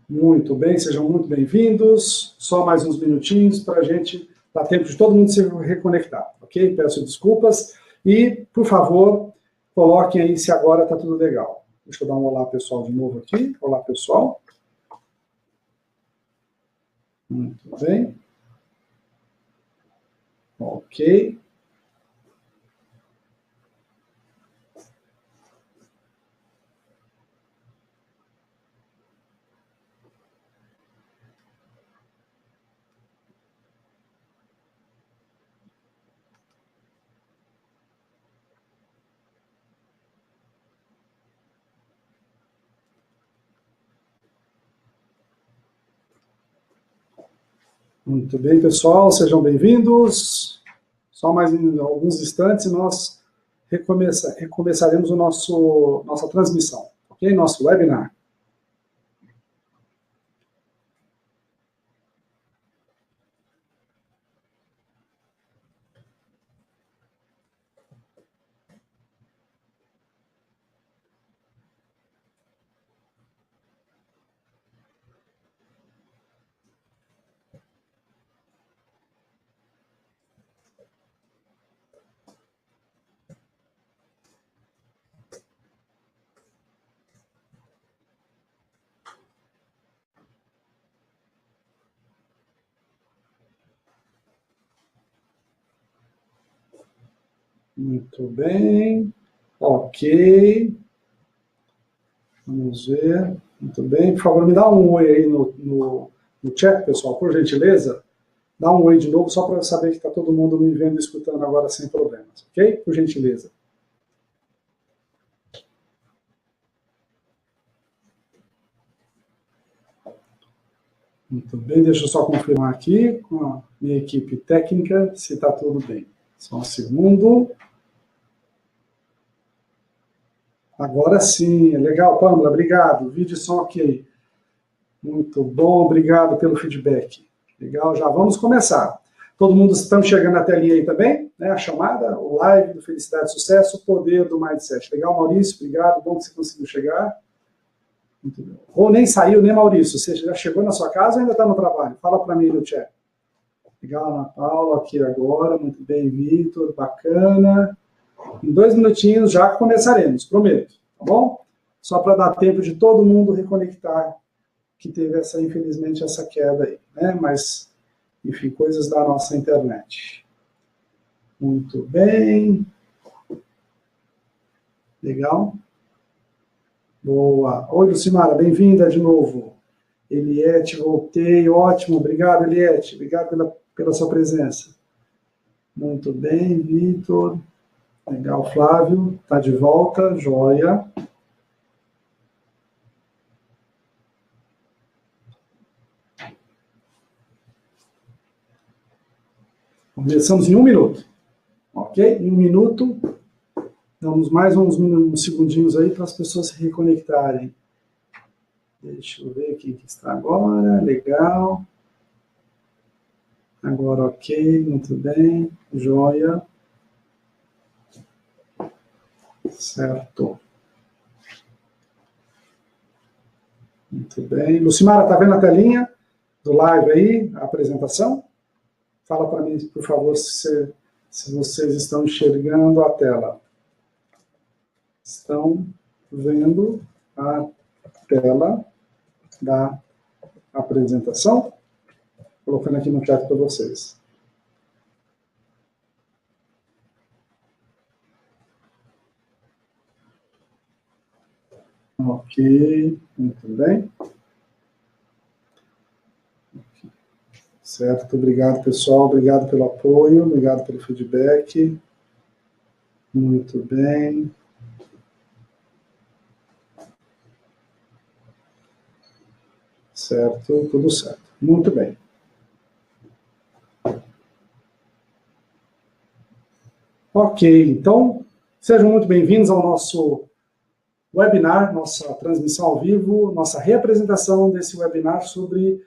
Muito bem, sejam muito bem-vindos. Só mais uns minutinhos para a gente dar tempo de todo mundo se reconectar, ok? Peço desculpas e, por favor, coloquem aí se agora está tudo legal. Deixa eu dar um olá pessoal de novo aqui. Olá, pessoal. Muito bem. Ok. Muito bem, pessoal, sejam bem-vindos. Só mais em alguns instantes nós recomeçaremos nossa transmissão, ok? Nosso webinar. Muito bem, ok. Vamos ver. Muito bem. Por favor, me dá um oi aí no chat, pessoal, por gentileza. Dá um oi de novo, só para eu saber que está todo mundo me vendo e escutando agora sem problemas, ok? Por gentileza. Muito bem, deixa eu só confirmar aqui com a minha equipe técnica se está tudo bem. Só um segundo. Agora sim, legal, Pamela, obrigado. Vídeo e som ok. Muito bom, obrigado pelo feedback. Legal, já vamos começar. Todo mundo está chegando na telinha aí também, né? A chamada, o live do Felicidade e Sucesso, o poder do Mindset. Legal, Maurício, obrigado, bom que você conseguiu chegar. Muito bem. Ou nem saiu, né, Maurício? Você já chegou na sua casa ou ainda está no trabalho? Fala para mim no chat. Legal, Ana Paula, aqui agora, muito bem, Vitor, bacana. Em 2 minutinhos já começaremos, prometo, tá bom? Só para dar tempo de todo mundo reconectar, que teve infelizmente, essa queda aí, né? Mas, enfim, coisas da nossa internet. Muito bem. Legal. Boa. Oi, Lucimara, bem-vinda de novo. Eliette, voltei, ótimo. Obrigado, Eliette. Obrigado pela sua presença. Muito bem, Vitor. Legal, Flávio, está de volta, joia. Começamos em 1 minuto, ok? Em 1 minuto, damos mais uns segundinhos aí para as pessoas se reconectarem. Deixa eu ver quem que está agora, legal. Agora ok, muito bem, joia. Certo. Muito bem. Lucimara, está vendo a telinha do live aí, a apresentação? Fala para mim, por favor, se vocês estão enxergando a tela. Estão vendo a tela da apresentação? Colocando aqui no chat para vocês. Ok, muito bem. Certo, obrigado, pessoal. Obrigado pelo apoio, obrigado pelo feedback. Muito bem. Certo, tudo certo. Muito bem. Ok, então, sejam muito bem-vindos ao nosso webinar, nossa transmissão ao vivo, nossa reapresentação desse webinar sobre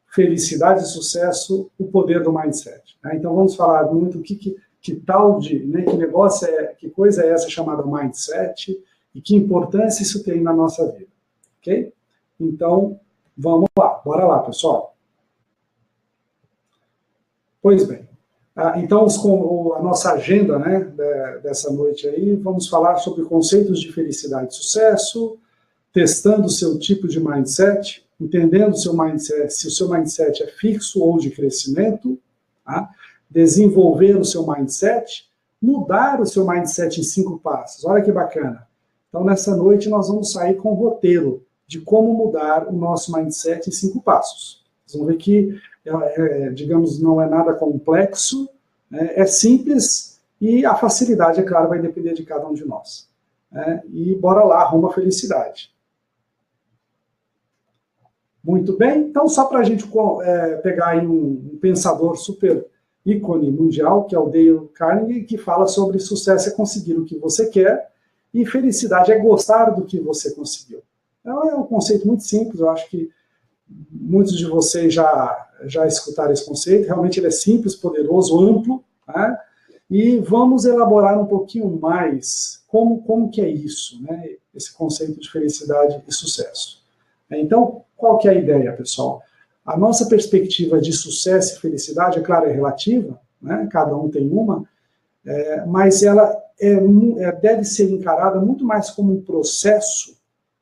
felicidade e sucesso, o poder do mindset. Então, vamos falar muito que tal de, né, que negócio é, que coisa é essa chamada mindset e que importância isso tem na nossa vida, ok? Então, Vamos lá, bora lá, pessoal. Pois bem, então a nossa agenda, né, dessa noite aí, vamos falar sobre conceitos de felicidade e sucesso, testando o seu tipo de mindset, entendendo seu mindset, se o seu mindset é fixo ou de crescimento, tá? Desenvolver o seu mindset, mudar o seu mindset em 5 passos. Olha que bacana. Então, nessa noite, nós vamos sair com o roteiro de como mudar o nosso mindset em 5 passos. Vocês vão ver que, digamos, não é nada complexo, né? É simples e a facilidade, é claro, vai depender de cada um de nós. E bora lá, rumo à felicidade. Muito bem, então só para a gente pegar aí um pensador super ícone mundial, que é o Dale Carnegie, que fala sobre sucesso é conseguir o que você quer e felicidade é gostar do que você conseguiu. Então é um conceito muito simples, eu acho que muitos de vocês já escutaram esse conceito, realmente ele é simples, poderoso, amplo, né? E vamos elaborar um pouquinho mais como que é isso, né? Esse conceito de felicidade e sucesso. Então, qual que é a ideia, pessoal? A nossa perspectiva de sucesso e felicidade, é claro, é relativa, né? Cada um tem uma, mas ela deve ser encarada muito mais como um processo,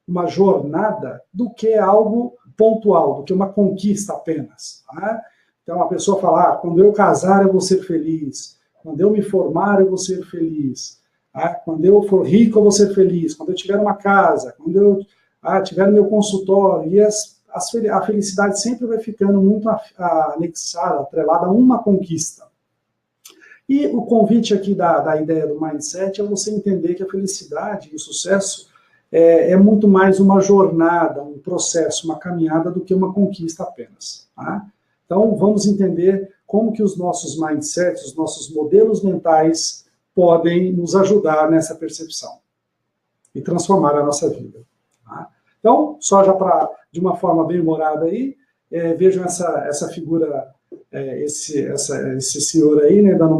uma jornada, do que algo pontual, do que uma conquista apenas. Tá? Então, a pessoa fala, quando eu casar eu vou ser feliz, quando eu me formar eu vou ser feliz, tá? Quando eu for rico eu vou ser feliz, quando eu tiver uma casa, quando eu tiver no meu consultório, e a felicidade sempre vai ficando muito anexada, atrelada a uma conquista. E o convite aqui da ideia do mindset é você entender que a felicidade e o sucesso é muito mais uma jornada, um processo, uma caminhada do que uma conquista apenas. Tá? Então, vamos entender como que os nossos mindsets, os nossos modelos mentais podem nos ajudar nessa percepção e transformar a nossa vida. Tá? Então, só já de uma forma bem humorada aí, vejam essa figura, esse senhor aí, né, dando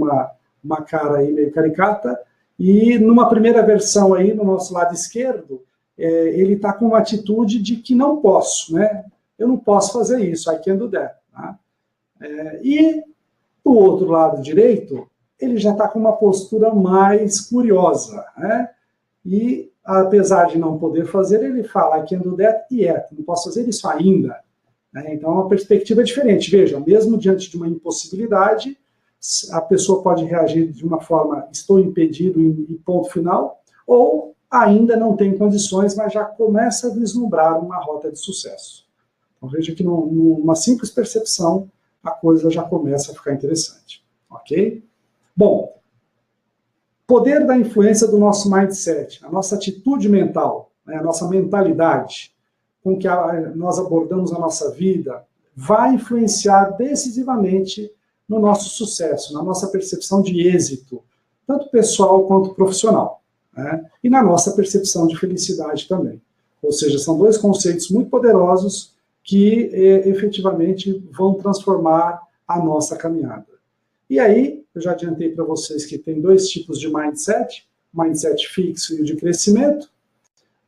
uma cara aí meio caricata, e numa primeira versão aí, no nosso lado esquerdo, ele está com uma atitude de que não posso, né? Eu não posso fazer isso, I can't do that. Tá? E do outro lado direito, ele já está com uma postura mais curiosa, né? E apesar de não poder fazer, ele fala I can't do that yet, não posso fazer isso ainda. Então é uma perspectiva diferente. Veja, mesmo diante de uma impossibilidade, a pessoa pode reagir de uma forma, estou impedido e ponto final, ou ainda não tem condições, mas já começa a vislumbrar uma rota de sucesso. Então veja que numa simples percepção, a coisa já começa a ficar interessante. Ok? Bom, poder da influência do nosso mindset, a nossa atitude mental, né, a nossa mentalidade, com que nós abordamos a nossa vida, vai influenciar decisivamente no nosso sucesso, na nossa percepção de êxito, tanto pessoal quanto profissional, né? E na nossa percepção de felicidade também. Ou seja, são dois conceitos muito poderosos que efetivamente vão transformar a nossa caminhada. E aí, eu já adiantei para vocês que tem dois tipos de mindset, mindset fixo e o de crescimento.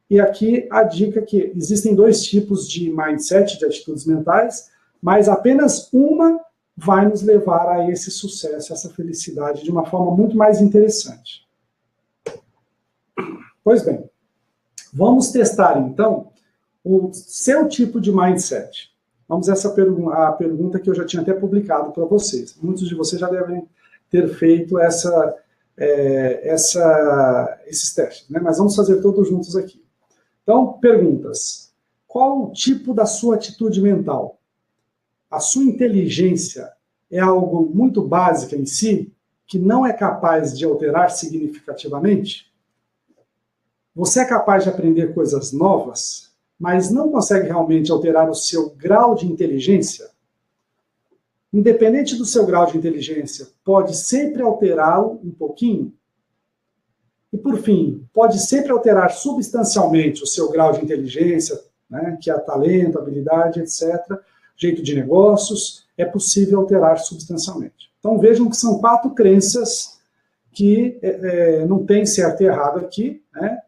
E aqui a dica que existem dois tipos de mindset, de atitudes mentais, mas apenas uma vai nos levar a esse sucesso, essa felicidade, de uma forma muito mais interessante. Pois bem, vamos testar então o seu tipo de mindset. Vamos a a pergunta que eu já tinha até publicado para vocês. Muitos de vocês já devem ter feito esses testes, né? Mas vamos fazer todos juntos aqui. Então, perguntas. Qual o tipo da sua atitude mental? A sua inteligência é algo muito básica em si, que não é capaz de alterar significativamente? Você é capaz de aprender coisas novas, mas não consegue realmente alterar o seu grau de inteligência? Independente do seu grau de inteligência, pode sempre alterá-lo um pouquinho? E, por fim, pode sempre alterar substancialmente o seu grau de inteligência, né, que é talento, habilidade, etc., jeito de negócios, é possível alterar substancialmente. Então, vejam que são 4 crenças que não tem certo e errado aqui, né?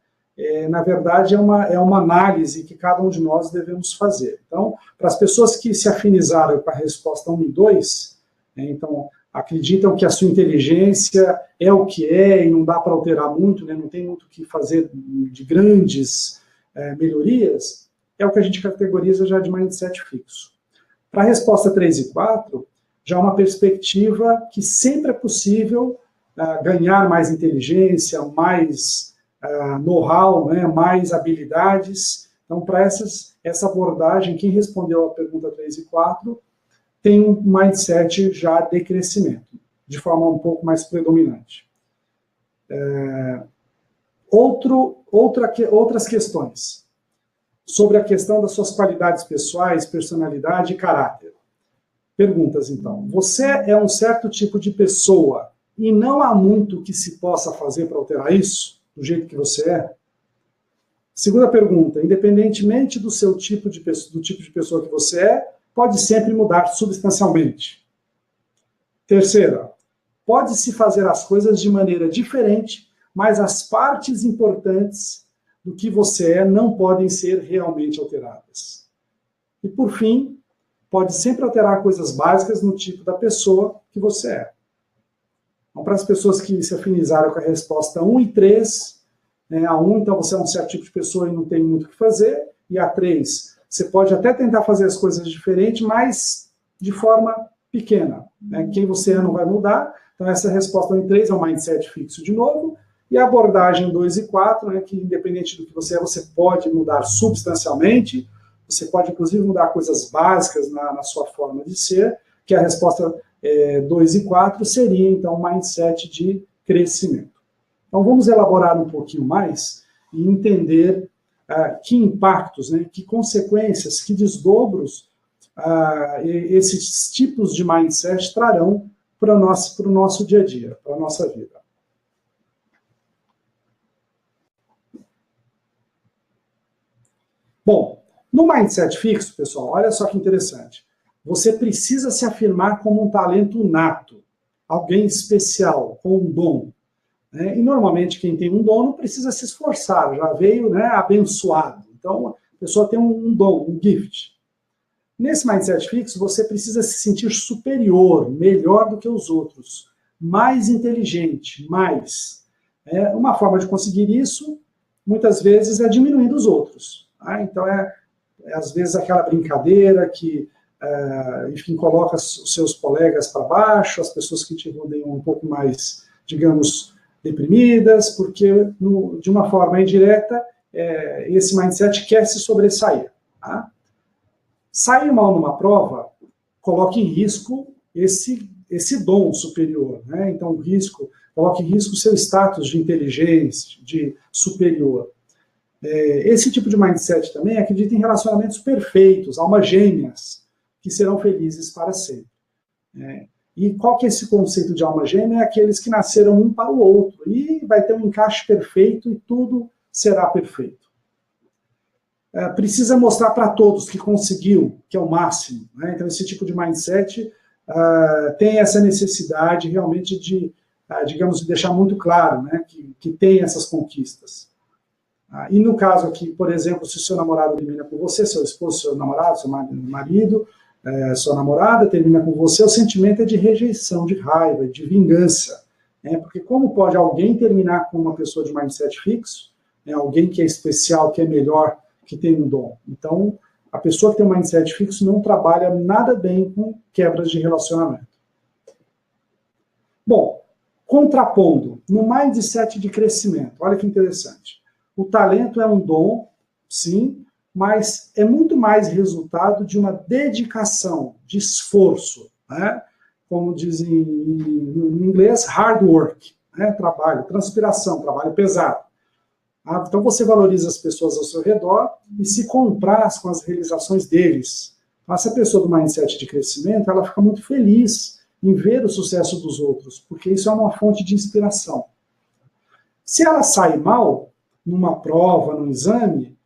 na verdade, é uma análise que cada um de nós devemos fazer. Então, para as pessoas que se afinizaram com a resposta 1 e 2, então, acreditam que a sua inteligência é o que é e não dá para alterar muito, né, não tem muito o que fazer de grandes melhorias, é o que a gente categoriza já de mindset fixo. Para a resposta 3 e 4, já é uma perspectiva que sempre é possível ganhar mais inteligência, mais know-how, né, mais habilidades. Então, para essa abordagem, quem respondeu a pergunta 3 e 4 tem um mindset já de crescimento, de forma um pouco mais predominante. Outras questões sobre a questão das suas qualidades pessoais, personalidade e caráter. Perguntas, então. Você é um certo tipo de pessoa e não há muito que se possa fazer para alterar isso, do jeito que você é? Segunda pergunta. Independentemente do tipo de pessoa que você é, pode sempre mudar substancialmente. Terceira. Pode-se fazer as coisas de maneira diferente, mas as partes importantes do que você é não podem ser realmente alteradas. E, por fim, pode sempre alterar coisas básicas no tipo da pessoa que você é. Então, para as pessoas que se afinizaram com a resposta 1 e 3, a 1, então você é um certo tipo de pessoa e não tem muito o que fazer, e a 3, você pode até tentar fazer as coisas diferentes, mas de forma pequena. Quem você é não vai mudar, então essa resposta 1 e 3 é um mindset fixo de novo, e a abordagem 2 e 4, que independente do que você é, você pode mudar substancialmente, você pode inclusive mudar coisas básicas na sua forma de ser, que a resposta 2 e 4 seria então um mindset de crescimento. Então vamos elaborar um pouquinho mais e entender que impactos, que consequências, que desdobros esses tipos de mindset trarão para o nosso dia a dia, para a nossa vida. Bom, no mindset fixo, pessoal, olha só que interessante. Você precisa se afirmar como um talento nato, alguém especial, com um dom. E normalmente quem tem um dom não precisa se esforçar, já veio abençoado. Então a pessoa tem um dom, um gift. Nesse mindset fixo, você precisa se sentir superior, melhor do que os outros, mais inteligente, mais. Uma forma de conseguir isso, muitas vezes, é diminuindo os outros. Então às vezes aquela brincadeira que, enfim, coloca os seus colegas para baixo, as pessoas que te rodeiam um pouco mais, digamos, deprimidas, porque de uma forma indireta esse mindset quer se sobressair. Sair mal numa prova coloca em risco esse dom superior. Então, coloca em risco o seu status de inteligência, de superior. Esse tipo de mindset também acredita em relacionamentos perfeitos, almas gêmeas, que serão felizes para sempre. E qual que é esse conceito de alma gêmea? É aqueles que nasceram um para o outro, e vai ter um encaixe perfeito e tudo será perfeito. Precisa mostrar para todos que conseguiu, que é o máximo. Então esse tipo de mindset tem essa necessidade realmente de, digamos, de deixar muito claro que tem essas conquistas. E no caso aqui, por exemplo, se o seu namorado termina com você, seu esposo, seu namorado, seu marido, sua namorada termina com você, o sentimento é de rejeição, de raiva, de vingança. Porque como pode alguém terminar com uma pessoa de mindset fixo, alguém que é especial, que é melhor, que tem um dom? Então, a pessoa que tem um mindset fixo não trabalha nada bem com quebras de relacionamento. Bom, contrapondo, no mindset de crescimento, olha que interessante. O talento é um dom, sim, mas é muito mais resultado de uma dedicação, de esforço, como dizem em inglês, hard work, trabalho, transpiração, trabalho pesado. Então você valoriza as pessoas ao seu redor e se compraz com as realizações deles. Essa pessoa do mindset de crescimento, ela fica muito feliz em ver o sucesso dos outros, porque isso é uma fonte de inspiração. Se ela sai mal, numa prova, num exame,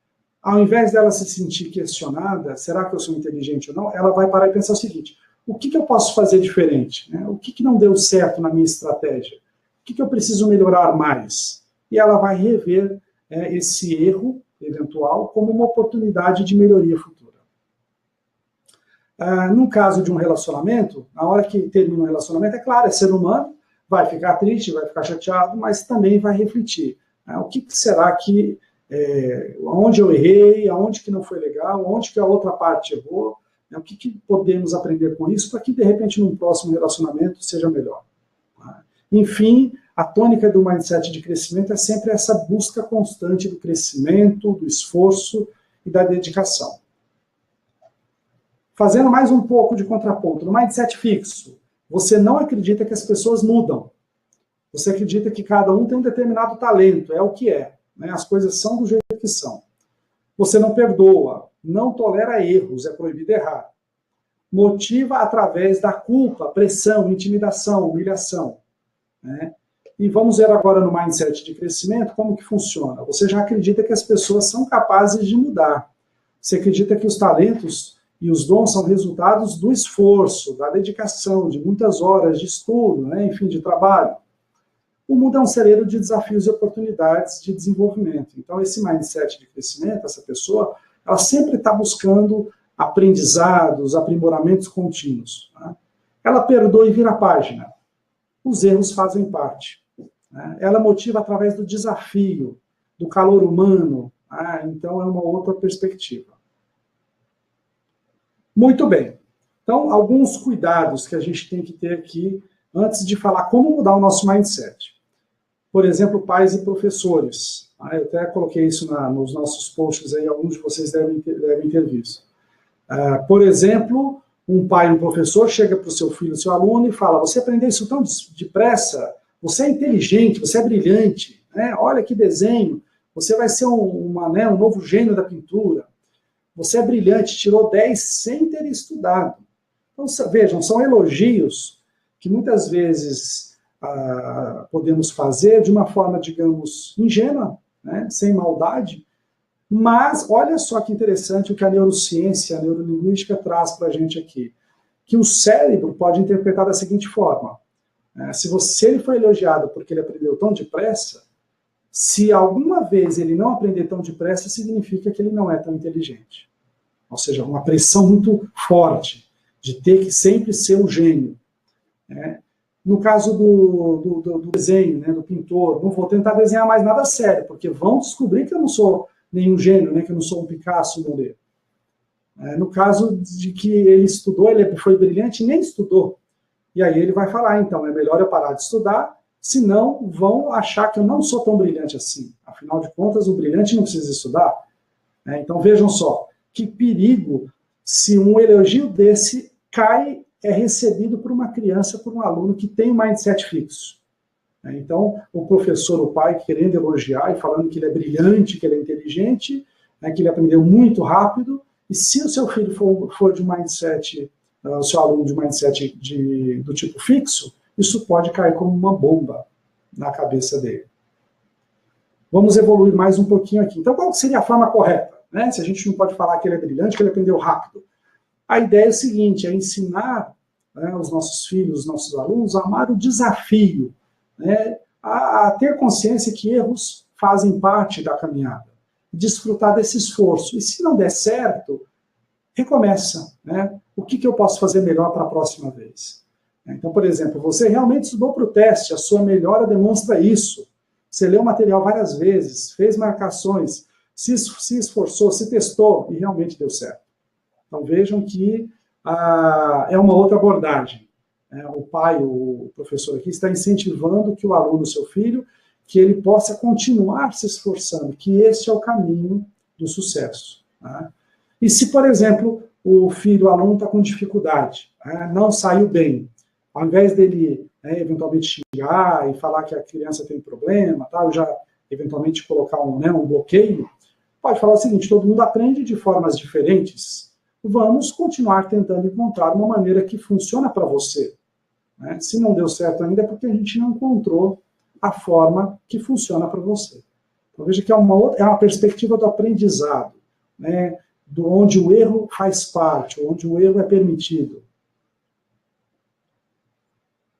ao invés dela se sentir questionada, será que eu sou inteligente ou não, ela vai parar e pensar o seguinte: o que eu posso fazer diferente? O que não deu certo na minha estratégia? O que eu preciso melhorar mais? E ela vai rever esse erro eventual como uma oportunidade de melhoria futura. No caso de um relacionamento, na hora que termina um relacionamento, é claro, é ser humano, vai ficar triste, vai ficar chateado, mas também vai refletir. O que será que, onde eu errei, aonde que não foi legal, onde que a outra parte errou, o que podemos aprender com isso para que, de repente, num próximo relacionamento seja melhor. Enfim, a tônica do mindset de crescimento é sempre essa busca constante do crescimento, do esforço e da dedicação. Fazendo mais um pouco de contraponto, no mindset fixo, você não acredita que as pessoas mudam. Você acredita que cada um tem um determinado talento, é o que é. As coisas são do jeito que são. Você não perdoa, não tolera erros, é proibido errar. Motiva através da culpa, pressão, intimidação, humilhação. E vamos ver agora no mindset de crescimento como que funciona. Você já acredita que as pessoas são capazes de mudar. Você acredita que os talentos e os dons são resultados do esforço, da dedicação, de muitas horas de estudo, enfim, de trabalho. O mundo é um celeiro de desafios e oportunidades de desenvolvimento. Então, esse mindset de crescimento, essa pessoa, ela sempre está buscando aprendizados, aprimoramentos contínuos. Ela perdoa e vira a página. Os erros fazem parte. Ela motiva através do desafio, do calor humano. Então, é uma outra perspectiva. Muito bem. Então, alguns cuidados que a gente tem que ter aqui antes de falar como mudar o nosso mindset. Por exemplo, pais e professores. Eu até coloquei isso nos nossos posts aí, alguns de vocês devem ter visto. Por exemplo, um pai e um professor chega para o seu filho, seu aluno, e fala: você aprendeu isso tão depressa, você é inteligente, você é brilhante, olha que desenho, você vai ser um novo gênio da pintura, você é brilhante, tirou 10 sem ter estudado. Então, vejam, são elogios que muitas vezes podemos fazer de uma forma, digamos, ingênua, sem maldade, mas olha só que interessante o que a neurociência, a neurolinguística traz para a gente aqui, que o cérebro pode interpretar da seguinte forma: se ele foi elogiado porque ele aprendeu tão depressa, se alguma vez ele não aprender tão depressa, significa que ele não é tão inteligente. Ou seja, uma pressão muito forte de ter que sempre ser um gênio. No caso do desenho, do pintor, não vou tentar desenhar mais nada sério, porque vão descobrir que eu não sou nenhum gênio, que eu não sou um Picasso, Monet. No caso de que ele estudou, ele foi brilhante e nem estudou. E aí ele vai falar, então, é melhor eu parar de estudar, senão vão achar que eu não sou tão brilhante assim. Afinal de contas, o brilhante não precisa estudar. Então vejam só, que perigo se um elogio desse é recebido por uma criança, por um aluno que tem um mindset fixo. Então, o professor, o pai, querendo elogiar e falando que ele é brilhante, que ele é inteligente, que ele aprendeu muito rápido, e se o seu filho for de mindset, o seu aluno de mindset do tipo fixo, isso pode cair como uma bomba na cabeça dele. Vamos evoluir mais um pouquinho aqui. Então, qual seria a forma correta? Se a gente não pode falar que ele é brilhante, que ele aprendeu rápido. A ideia é o seguinte, é ensinar os nossos filhos, os nossos alunos, a amar o desafio, a ter consciência que erros fazem parte da caminhada, desfrutar desse esforço. E se não der certo, recomeça. O que eu posso fazer melhor para a próxima vez? Então, por exemplo, você realmente estudou para o teste, a sua melhora demonstra isso. Você leu o material várias vezes, fez marcações, se esforçou, se testou e realmente deu certo. Então vejam que é uma outra abordagem. O pai, o professor aqui, está incentivando que o aluno, seu filho, que ele possa continuar se esforçando, que esse é o caminho do sucesso. E se, por exemplo, o filho, o aluno está com dificuldade, não saiu bem, ao invés dele eventualmente xingar e falar que a criança tem problema, já eventualmente colocar um bloqueio, pode falar o seguinte: todo mundo aprende de formas diferentes, vamos continuar tentando encontrar uma maneira que funciona para você. Se não deu certo ainda é porque a gente não encontrou a forma que funciona para você. Então veja que é uma perspectiva do aprendizado, do onde o erro faz parte, onde o erro é permitido.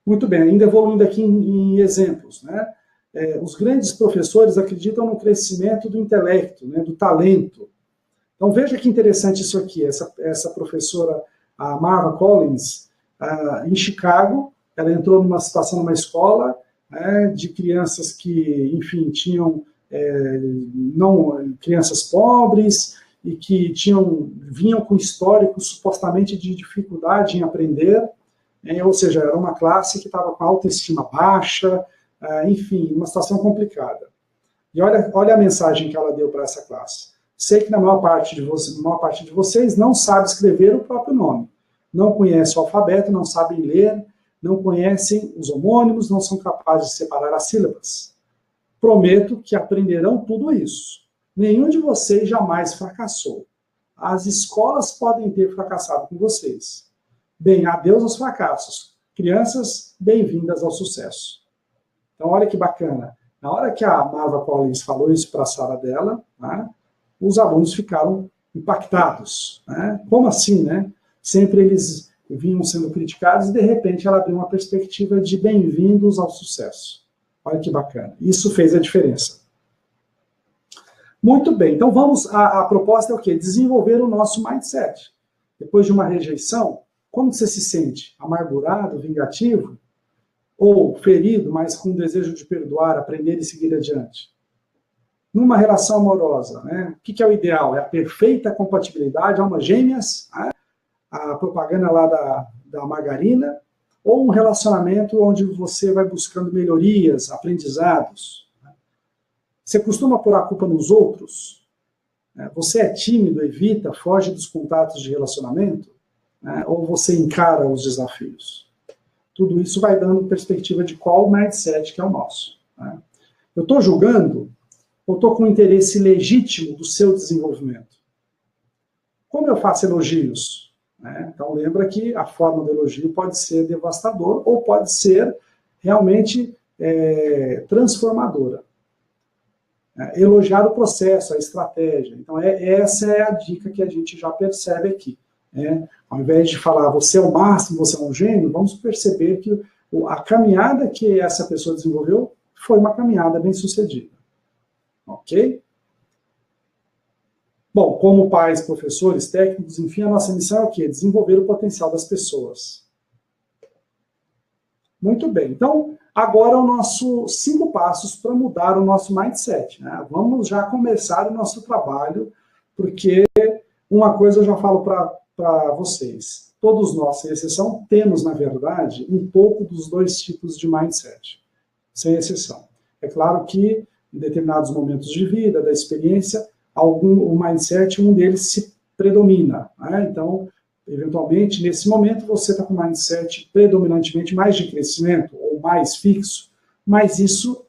Muito bem, ainda evoluindo aqui em exemplos. os grandes professores acreditam no crescimento do intelecto, né, do talento. Então, veja que interessante isso aqui. Essa professora, a Marva Collins, em Chicago, ela entrou numa situação, numa escola, de crianças que, enfim, tinham crianças pobres e que vinham com histórico supostamente de dificuldade em aprender, ou seja, era uma classe que estava com autoestima baixa, enfim, uma situação complicada. E olha a mensagem que ela deu para essa classe. Sei que a maior parte de vocês não sabe escrever o próprio nome, não conhece o alfabeto, não sabem ler, não conhecem os homônimos, não são capazes de separar as sílabas. Prometo que aprenderão tudo isso. Nenhum de vocês jamais fracassou. As escolas podem ter fracassado com vocês. Bem, adeus aos fracassos. Crianças, bem-vindas ao sucesso. Então, olha que bacana. Na hora que a Marva Collins falou isso para a sala dela, né, os alunos ficaram impactados. Né? Como assim, né? Sempre eles vinham sendo criticados e, de repente, ela abriu uma perspectiva de bem-vindos ao sucesso. Olha que bacana. Isso fez a diferença. Muito bem. Então, a proposta é o quê? Desenvolver o nosso mindset. Depois de uma rejeição, como você se sente? Amargurado, vingativo? Ou ferido, mas com desejo de perdoar, aprender e seguir adiante? Numa relação amorosa, né? O que é o ideal? É a perfeita compatibilidade, almas gêmeas, né? A propaganda lá da margarina, ou um relacionamento onde você vai buscando melhorias, aprendizados. Você costuma pôr a culpa nos outros? Você é tímido, evita, foge dos contatos de relacionamento? Ou você encara os desafios? Tudo isso vai dando perspectiva de qual mindset que é o nosso. Eu estou julgando ou estou com um interesse legítimo do seu desenvolvimento? Como eu faço elogios? Então, lembra que a forma do elogio pode ser devastador ou pode ser realmente transformadora. Elogiar o processo, a estratégia. Então, essa é a dica que a gente já percebe aqui. Ao invés de falar, você é o máximo, você é um gênio, vamos perceber que a caminhada que essa pessoa desenvolveu foi uma caminhada bem sucedida. Ok? Bom, como pais, professores, técnicos, enfim, a nossa missão é o quê? Desenvolver o potencial das pessoas. Muito bem. Então, agora o nosso 5 passos para mudar o nosso mindset. Né? Vamos já começar o nosso trabalho, porque uma coisa eu já falo para vocês. Todos nós, sem exceção, temos, na verdade, um pouco dos 2 tipos de mindset. Sem exceção. É claro que, em determinados momentos de vida, da experiência, o mindset, um deles se predomina. Né? Então, eventualmente, nesse momento, você está com um mindset predominantemente mais de crescimento, ou mais fixo, mas isso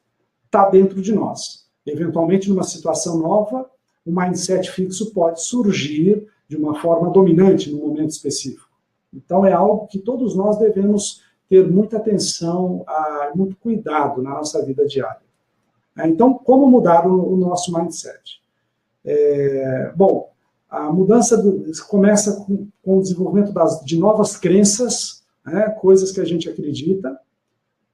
está dentro de nós. Eventualmente, numa situação nova, o mindset fixo pode surgir de uma forma dominante num momento específico. Então, é algo que todos nós devemos ter muita atenção, muito cuidado na nossa vida diária. Então, como mudar o nosso mindset? Bom, a mudança começa com o desenvolvimento de novas crenças, né, coisas que a gente acredita.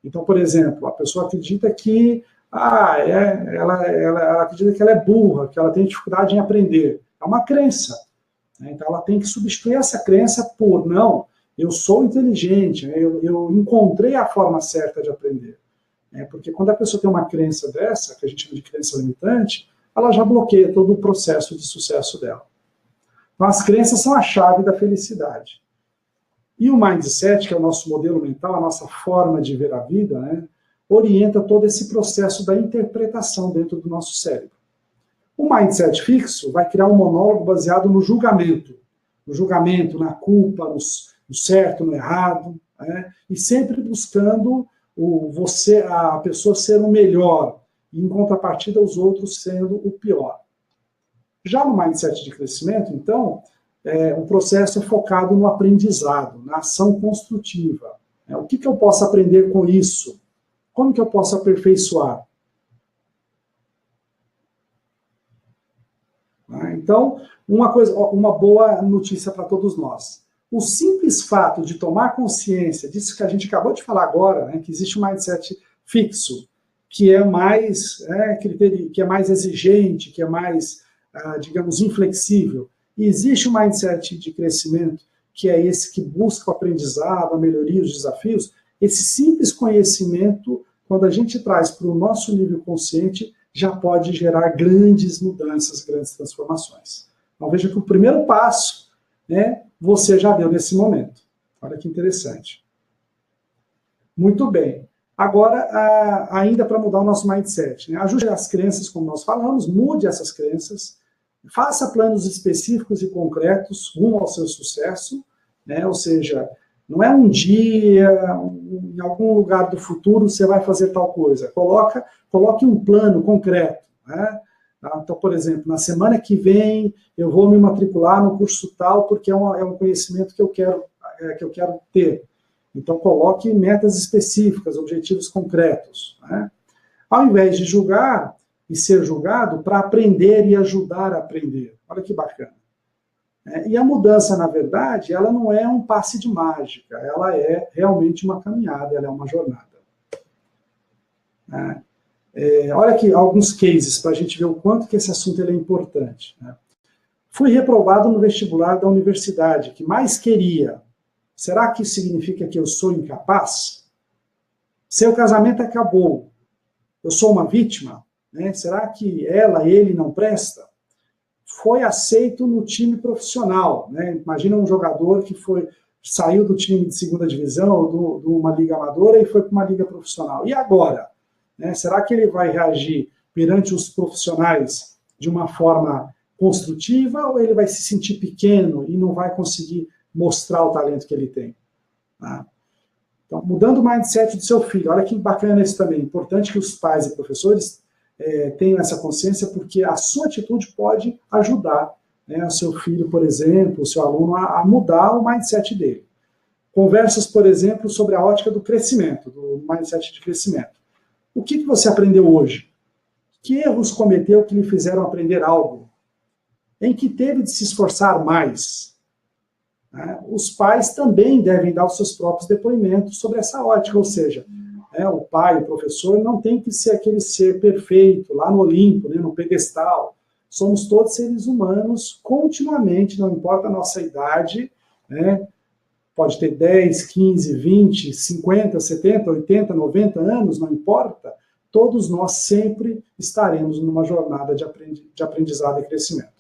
Então, por exemplo, a pessoa acredita que ela acredita que ela é burra, que ela tem dificuldade em aprender. É uma crença. Né? Então, ela tem que substituir essa crença por, não, eu sou inteligente, eu encontrei a forma certa de aprender. Porque quando a pessoa tem uma crença dessa, que a gente chama de crença limitante, ela já bloqueia todo o processo de sucesso dela. Então, as crenças são a chave da felicidade. E o mindset, que é o nosso modelo mental, a nossa forma de ver a vida, né, orienta todo esse processo da interpretação dentro do nosso cérebro. O mindset fixo vai criar um monólogo baseado no julgamento, na culpa, no certo, no errado, né, e sempre buscando a pessoa ser o melhor, e, em contrapartida, os outros sendo o pior. Já no mindset de crescimento, então, o processo é focado no aprendizado, na ação construtiva. O que eu posso aprender com isso? Como que eu posso aperfeiçoar? Então, uma boa notícia para todos nós. O simples fato de tomar consciência disso que a gente acabou de falar agora, né, que existe um mindset fixo, que é mais que é mais exigente, que é mais, digamos, inflexível. E existe um mindset de crescimento, que é esse que busca o aprendizado, a melhoria, os desafios. Esse simples conhecimento, quando a gente traz para o nosso nível consciente, já pode gerar grandes mudanças, grandes transformações. Então veja que o primeiro passo, né, você já deu nesse momento. Olha que interessante. Muito bem. Agora, ainda para mudar o nosso mindset, né? Ajuste as crenças, como nós falamos, mude essas crenças, faça planos específicos e concretos rumo ao seu sucesso, né? Ou seja, não é um dia, em algum lugar do futuro você vai fazer tal coisa. Coloque um plano concreto, né? Então, por exemplo, na semana que vem eu vou me matricular no curso tal porque é um conhecimento que eu quero ter. Então, coloque metas específicas, objetivos concretos, né? Ao invés de julgar e ser julgado, para aprender e ajudar a aprender. Olha que bacana. E a mudança, na verdade, ela não é um passe de mágica, ela é realmente uma caminhada, ela é uma jornada. Olha aqui alguns cases para a gente ver o quanto que esse assunto é importante. Fui reprovado no vestibular da universidade, que mais queria. Será que isso significa que eu sou incapaz? Seu casamento acabou. Eu sou uma vítima? Né? Será que ele não presta? Foi aceito no time profissional. Né? Imagina um jogador que saiu do time de segunda divisão, ou de uma liga amadora, e foi para uma liga profissional. E agora? Né? Será que ele vai reagir perante os profissionais de uma forma construtiva, ou ele vai se sentir pequeno e não vai conseguir mostrar o talento que ele tem? Tá? Então, mudando o mindset do seu filho, olha que bacana isso também. Importante que os pais e professores tenham essa consciência, porque a sua atitude pode ajudar, né, o seu filho, por exemplo, o seu aluno, a mudar o mindset dele. Conversas, por exemplo, sobre a ótica do crescimento, do mindset de crescimento. O que você aprendeu hoje? Que erros cometeu que lhe fizeram aprender algo? Em que teve de se esforçar mais? Os pais também devem dar os seus próprios depoimentos sobre essa ótica, ou seja, o pai, o professor, não tem que ser aquele ser perfeito, lá no Olimpo, né, no pedestal. Somos todos seres humanos, continuamente, não importa a nossa idade, né, pode ter 10, 15, 20, 50, 70, 80, 90 anos, não importa, todos nós sempre estaremos numa jornada de aprendizado e crescimento.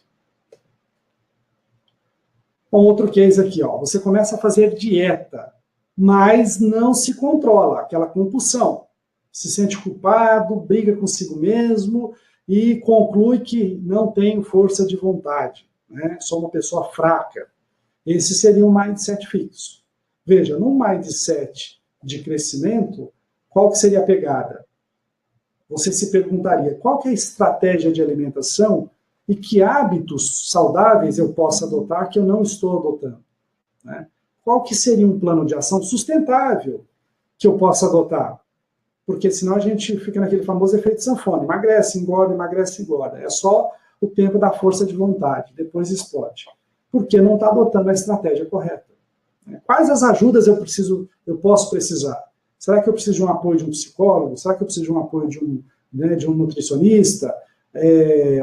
Outro case aqui, você começa a fazer dieta, mas não se controla, aquela compulsão. Se sente culpado, briga consigo mesmo e conclui que não tem força de vontade, né? Sou uma pessoa fraca. Esse seria um mindset fixo. Veja, num mindset de crescimento, qual que seria a pegada? Você se perguntaria, qual que é a estratégia de alimentação e que hábitos saudáveis eu posso adotar que eu não estou adotando? Né? Qual que seria um plano de ação sustentável que eu possa adotar? Porque senão a gente fica naquele famoso efeito sanfona, emagrece, engorda, emagrece, engorda. É só o tempo da força de vontade, depois explode. Porque não está adotando a estratégia correta. Quais as ajudas eu posso precisar? Será que eu preciso de um apoio de um psicólogo? Será que eu preciso de um apoio de um nutricionista?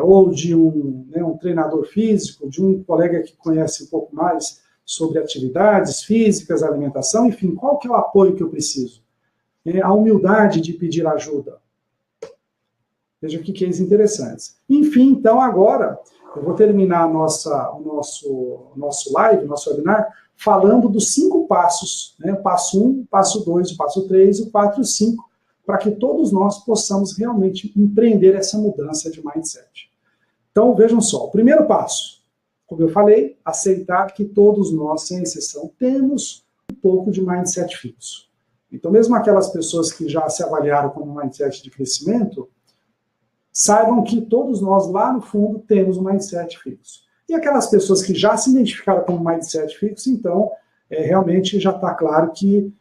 Ou de um treinador físico, de um colega que conhece um pouco mais sobre atividades físicas, alimentação, enfim, qual que é o apoio que eu preciso? A humildade de pedir ajuda. Veja que cases interessantes. Enfim, então agora, eu vou terminar o nosso live, nosso webinar, falando dos 5 passos, né? O passo 1, o passo 2, o passo 3, o 4 e o 5, para que todos nós possamos realmente empreender essa mudança de mindset. Então, vejam só, o primeiro passo, como eu falei, aceitar que todos nós, sem exceção, temos um pouco de mindset fixo. Então, mesmo aquelas pessoas que já se avaliaram como mindset de crescimento, saibam que todos nós, lá no fundo, temos um mindset fixo. E aquelas pessoas que já se identificaram como mindset fixo, então, realmente já está claro que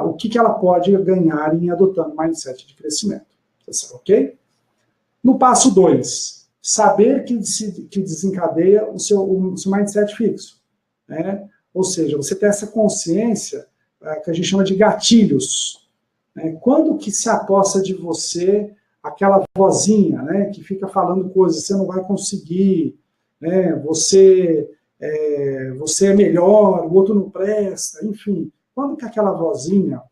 o que ela pode ganhar em adotando mindset de crescimento. Ok? No passo 2, saber que desencadeia o seu mindset fixo. Né? Ou seja, você tem essa consciência que a gente chama de gatilhos. né? Quando que se aposta de você aquela vozinha, né, que fica falando coisas, você não vai conseguir, né, você é melhor, o outro não presta, enfim. Quando que aquela vozinha,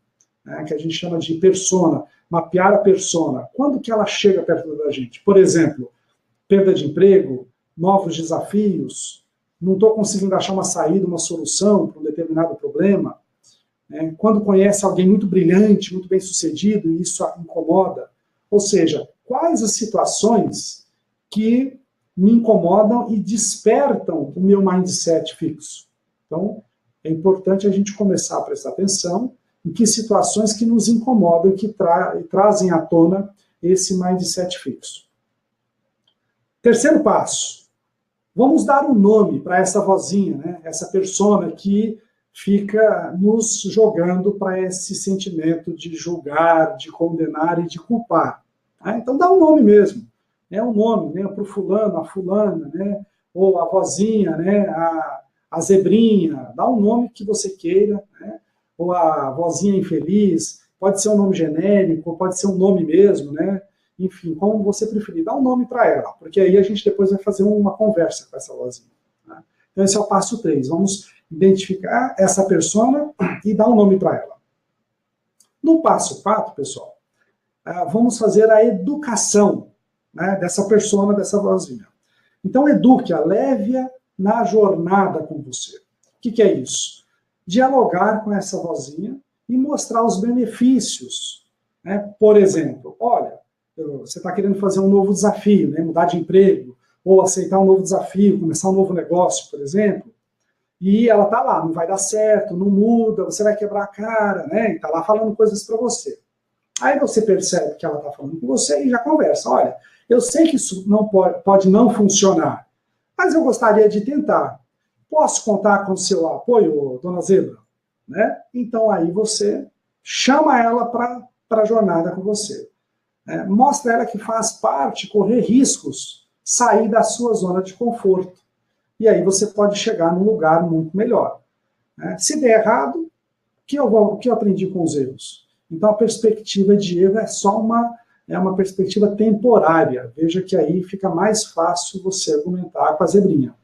né, que a gente chama de persona, mapear a persona, quando que ela chega perto da gente? Por exemplo, perda de emprego, novos desafios, não estou conseguindo achar uma saída, uma solução para um determinado problema, né? Quando conhece alguém muito brilhante, muito bem sucedido, e isso a incomoda. Ou seja, quais as situações que me incomodam e despertam o meu mindset fixo? Então, é importante a gente começar a prestar atenção em que situações que nos incomodam e que trazem à tona esse mindset fixo. Terceiro passo, vamos dar um nome para essa vozinha, né? Essa persona que fica nos jogando para esse sentimento de julgar, de condenar e de culpar. Então dá um nome mesmo, né? Um nome, né? Para o fulano, a fulana, né? Ou a vozinha, né? A zebrinha, dá um nome que você queira, né? Ou a vozinha infeliz, pode ser um nome genérico, pode ser um nome mesmo, né? Enfim, como você preferir, dá um nome para ela, porque aí a gente depois vai fazer uma conversa com essa vozinha. Tá? Então esse é o passo 3, vamos identificar essa persona e dar um nome para ela. No passo 4, pessoal, vamos fazer a educação, né, dessa persona, dessa vozinha. Então eduque-a, leve-a na jornada com você. O que é isso? Dialogar com essa vozinha e mostrar os benefícios. Né? Por exemplo, olha, você está querendo fazer um novo desafio, né? Mudar de emprego, ou aceitar um novo desafio, começar um novo negócio, por exemplo, e ela está lá, não vai dar certo, não muda, você vai quebrar a cara, né? E está lá falando coisas para você. Aí você percebe que ela está falando com você e já conversa. Olha, eu sei que isso não pode não funcionar, mas eu gostaria de tentar. Posso contar com o seu apoio, dona Zebra? Né? Então aí você chama ela para a jornada com você. Mostra ela que faz parte, correr riscos, sair da sua zona de conforto. E aí você pode chegar num lugar muito melhor. Se der errado, o que eu aprendi com os erros? Então a perspectiva de erro é só uma perspectiva temporária. Veja que aí fica mais fácil você argumentar com a zebrinha.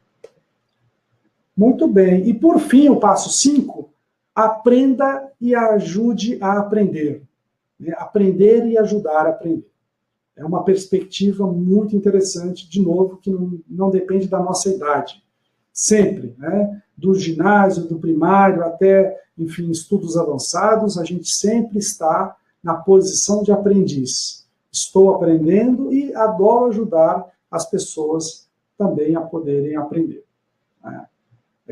Muito bem. E por fim, o passo 5, aprenda e ajude a aprender. Aprender e ajudar a aprender. É uma perspectiva muito interessante, de novo, que não depende da nossa idade. Sempre, né? Do ginásio, do primário, até, enfim, estudos avançados, a gente sempre está na posição de aprendiz. Estou aprendendo e adoro ajudar as pessoas também a poderem aprender. Né?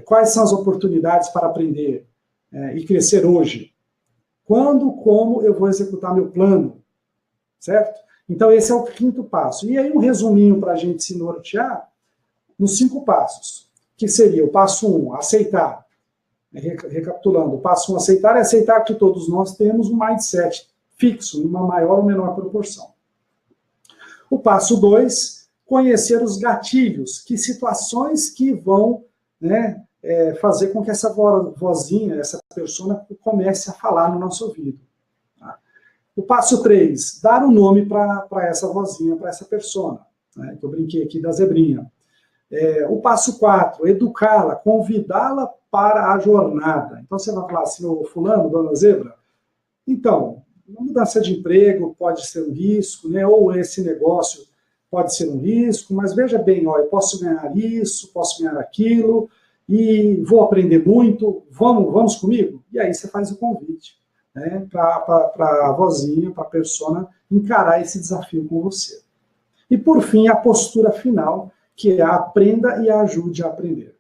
Quais são as oportunidades para aprender e crescer hoje? Quando, como eu vou executar meu plano, certo? Então esse é o 5º passo. E aí um resuminho para a gente se nortear nos 5 passos, que seria o passo 1, aceitar. Recapitulando, o passo 1, aceitar, é aceitar que todos nós temos um mindset fixo, numa maior ou menor proporção. O passo 2, conhecer os gatilhos, que situações que vão, né, fazer com que essa vozinha, essa persona comece a falar no nosso ouvido. Tá? O passo 3, dar um nome para essa vozinha, para essa persona, né, que eu brinquei aqui da zebrinha. O passo 4, educá-la, convidá-la para a jornada. Então você vai falar assim, ô fulano, dona Zebra, então, uma mudança de emprego pode ser um risco, né, ou esse negócio pode ser um risco, mas veja bem, ó, eu posso ganhar isso, posso ganhar aquilo, e vou aprender muito, vamos comigo? E aí você faz o convite, né, para a vozinha, para a persona, encarar esse desafio com você. E por fim, a postura final, que é aprenda e ajude a aprender.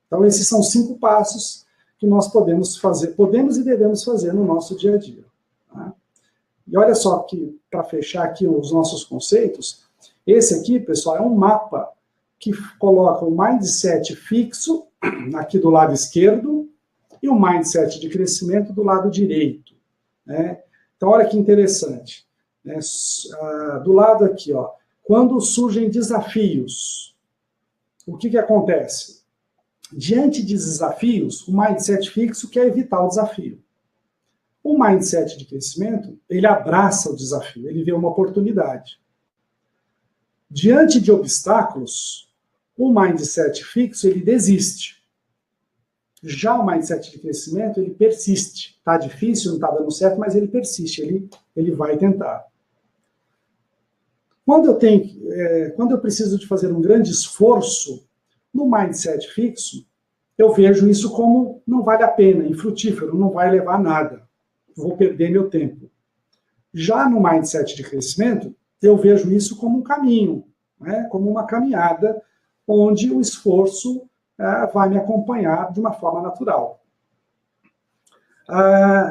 Então esses são 5 passos que nós podemos e devemos fazer no nosso dia a dia. Tá? E olha só que, para fechar aqui os nossos conceitos, esse aqui, pessoal, é um mapa que coloca o mindset fixo aqui do lado esquerdo e o mindset de crescimento do lado direito. Né? Então, olha que interessante. Né? Do lado aqui, ó, quando surgem desafios, o que acontece? Diante de desafios, o mindset fixo quer evitar o desafio. O mindset de crescimento, ele abraça o desafio, ele vê uma oportunidade. Diante de obstáculos, o mindset fixo, ele desiste. Já o mindset de crescimento, ele persiste. Está difícil, não está dando certo, mas ele persiste, ele vai tentar. Quando eu preciso de fazer um grande esforço no mindset fixo, eu vejo isso como não vale a pena, infrutífero, não vai levar a nada. Vou perder meu tempo. Já no mindset de crescimento, eu vejo isso como um caminho, né? Como uma caminhada onde o esforço vai me acompanhar de uma forma natural.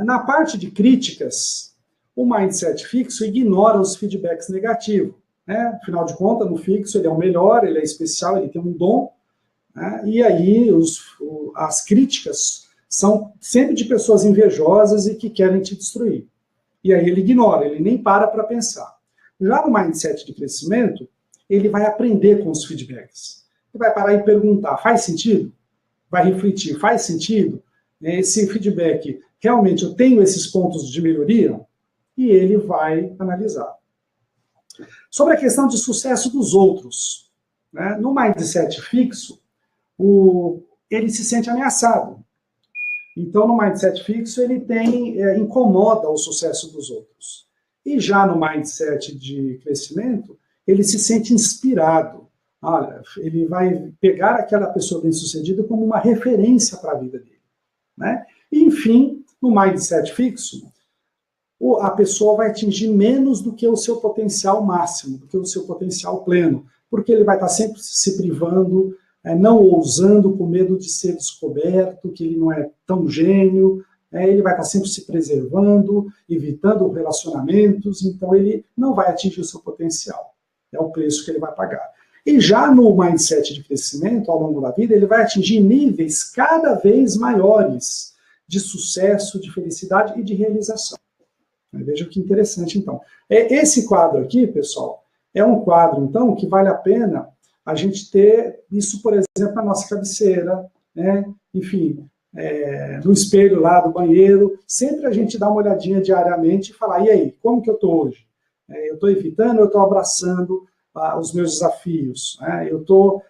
Na parte de críticas, o mindset fixo ignora os feedbacks negativos. Né? Afinal de contas, no fixo ele é o melhor, ele é especial, ele tem um dom. Né? E aí as críticas são sempre de pessoas invejosas e que querem te destruir. E aí ele ignora, ele nem para pensar. Já no mindset de crescimento, ele vai aprender com os feedbacks. Ele vai parar e perguntar, faz sentido? Vai refletir, faz sentido? Esse feedback, realmente eu tenho esses pontos de melhoria? E ele vai analisar. Sobre a questão de sucesso dos outros, né? No mindset fixo, ele se sente ameaçado. Então, no mindset fixo, ele incomoda o sucesso dos outros. E já no mindset de crescimento, ele se sente inspirado. Olha, ele vai pegar aquela pessoa bem-sucedida como uma referência para a vida dele. Né? E, enfim, no mindset fixo, a pessoa vai atingir menos do que o seu potencial máximo, do que o seu potencial pleno, porque ele vai estar sempre se privando, não ousando, com medo de ser descoberto, que ele não é tão gênio, ele vai estar sempre se preservando, evitando relacionamentos, então ele não vai atingir o seu potencial. É o preço que ele vai pagar. E já no mindset de crescimento, ao longo da vida, ele vai atingir níveis cada vez maiores de sucesso, de felicidade e de realização. Veja que interessante, então. Esse quadro aqui, pessoal, é um quadro, então, que vale a pena a gente ter isso, por exemplo, na nossa cabeceira, né? Enfim, no espelho lá do banheiro, sempre a gente dá uma olhadinha diariamente e falar, e aí, como que eu estou hoje? Eu estou evitando, eu estou abraçando os meus desafios? Eu estou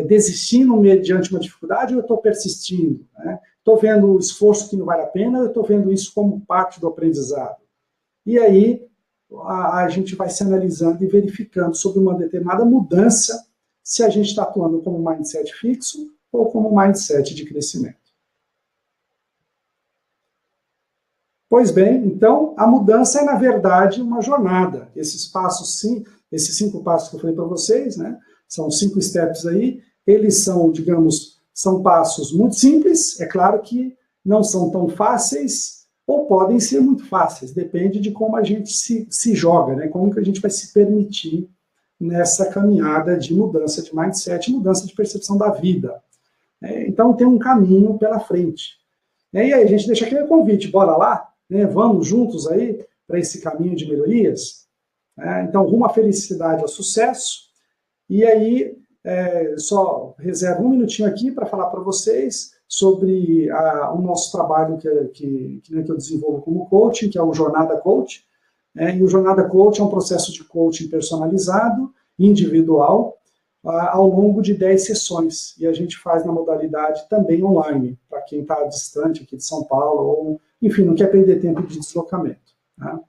desistindo mediante uma dificuldade ou eu estou persistindo? Estou vendo o esforço que não vale a pena ou eu estou vendo isso como parte do aprendizado? E aí a gente vai se analisando e verificando sobre uma determinada mudança se a gente está atuando como mindset fixo ou como mindset de crescimento. Pois bem, então, a mudança é, na verdade, uma jornada. Esses passos, sim, esses 5 passos que eu falei para vocês, né, são 5 steps aí, eles são, digamos, são passos muito simples, é claro que não são tão fáceis, ou podem ser muito fáceis, depende de como a gente se joga, né, como que a gente vai se permitir nessa caminhada de mudança de mindset, mudança de percepção da vida. Então, tem um caminho pela frente. E aí, a gente deixa aquele convite, bora lá? Vamos juntos aí para esse caminho de melhorias? Então, rumo à felicidade, ao sucesso. E aí, só reservo um minutinho aqui para falar para vocês sobre o nosso trabalho que eu desenvolvo como coaching, que é o Jornada Coach. E o Jornada Coach é um processo de coaching personalizado, individual, ao longo de 10 sessões. E a gente faz na modalidade também online, para quem está distante aqui de São Paulo, ou, enfim, não quer perder tempo de deslocamento. Tá?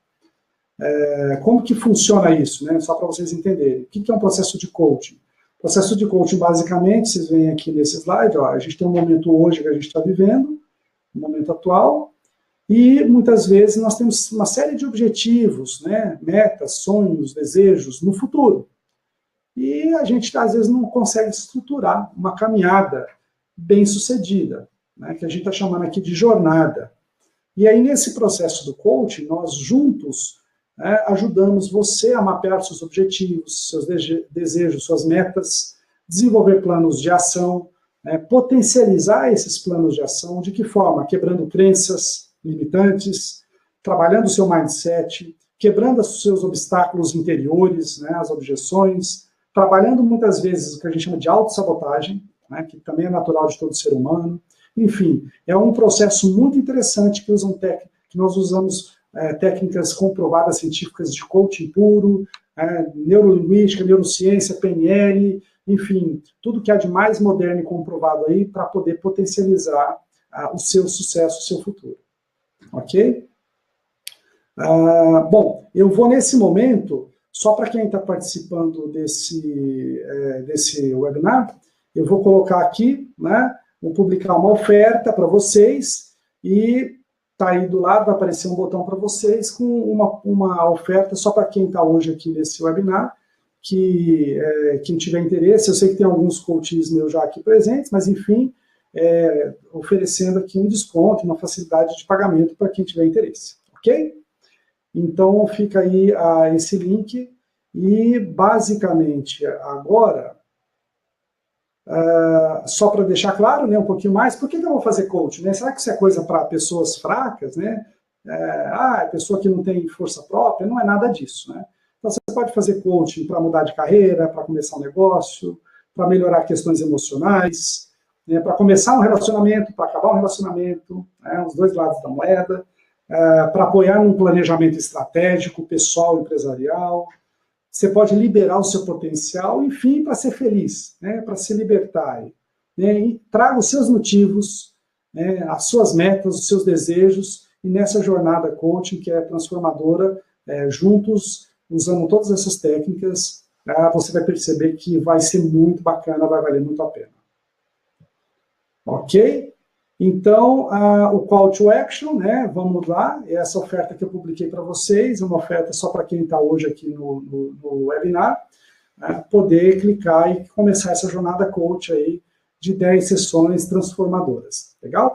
Como que funciona isso? Né? Só para vocês entenderem. O que é um processo de coaching? O processo de coaching, basicamente, vocês veem aqui nesse slide, ó, a gente tem um momento hoje que a gente está vivendo, um momento atual, e muitas vezes nós temos uma série de objetivos, né? Metas, sonhos, desejos no futuro. E a gente, às vezes, não consegue estruturar uma caminhada bem-sucedida, né? Que a gente está chamando aqui de jornada. E aí, nesse processo do coaching, nós juntos ajudamos você a mapear seus objetivos, seus desejos, suas metas, desenvolver planos de ação, potencializar esses planos de ação, de que forma? Quebrando crenças limitantes, trabalhando o seu mindset, quebrando os seus obstáculos interiores, né, as objeções, trabalhando muitas vezes o que a gente chama de autossabotagem, né, que também é natural de todo ser humano. Enfim, é um processo muito interessante que que nós usamos técnicas comprovadas científicas de coaching puro, neurolinguística, neurociência, PNL, enfim, tudo que há de mais moderno e comprovado aí para poder potencializar o seu sucesso, o seu futuro. Ok? Bom, eu vou nesse momento, só para quem está participando desse webinar, eu vou colocar aqui, né, vou publicar uma oferta para vocês e tá aí do lado, vai aparecer um botão para vocês com uma oferta só para quem está hoje aqui nesse webinar, que quem tiver interesse, eu sei que tem alguns coaches meus já aqui presentes, mas enfim, oferecendo aqui um desconto, uma facilidade de pagamento para quem tiver interesse, ok? Então fica aí esse link e basicamente agora, só para deixar claro, né, um pouquinho mais, por que eu vou fazer coaching? Né? Será que isso é coisa para pessoas fracas? Né? Pessoa que não tem força própria? Não é nada disso. Né? Então você pode fazer coaching para mudar de carreira, para começar um negócio, para melhorar questões emocionais, né, para começar um relacionamento, para acabar um relacionamento, né, os dois lados da moeda, para apoiar num planejamento estratégico, pessoal, empresarial. Você pode liberar o seu potencial, enfim, para ser feliz, né, para se libertar. Né, e traga os seus motivos, né, as suas metas, os seus desejos, e nessa jornada coaching, que é transformadora, juntos, usando todas essas técnicas, você vai perceber que vai ser muito bacana, vai valer muito a pena. Ok? Então, o call to action, né, vamos lá, essa oferta que eu publiquei para vocês, uma oferta só para quem está hoje aqui no webinar, poder clicar e começar essa jornada coach aí de 10 sessões transformadoras. Legal?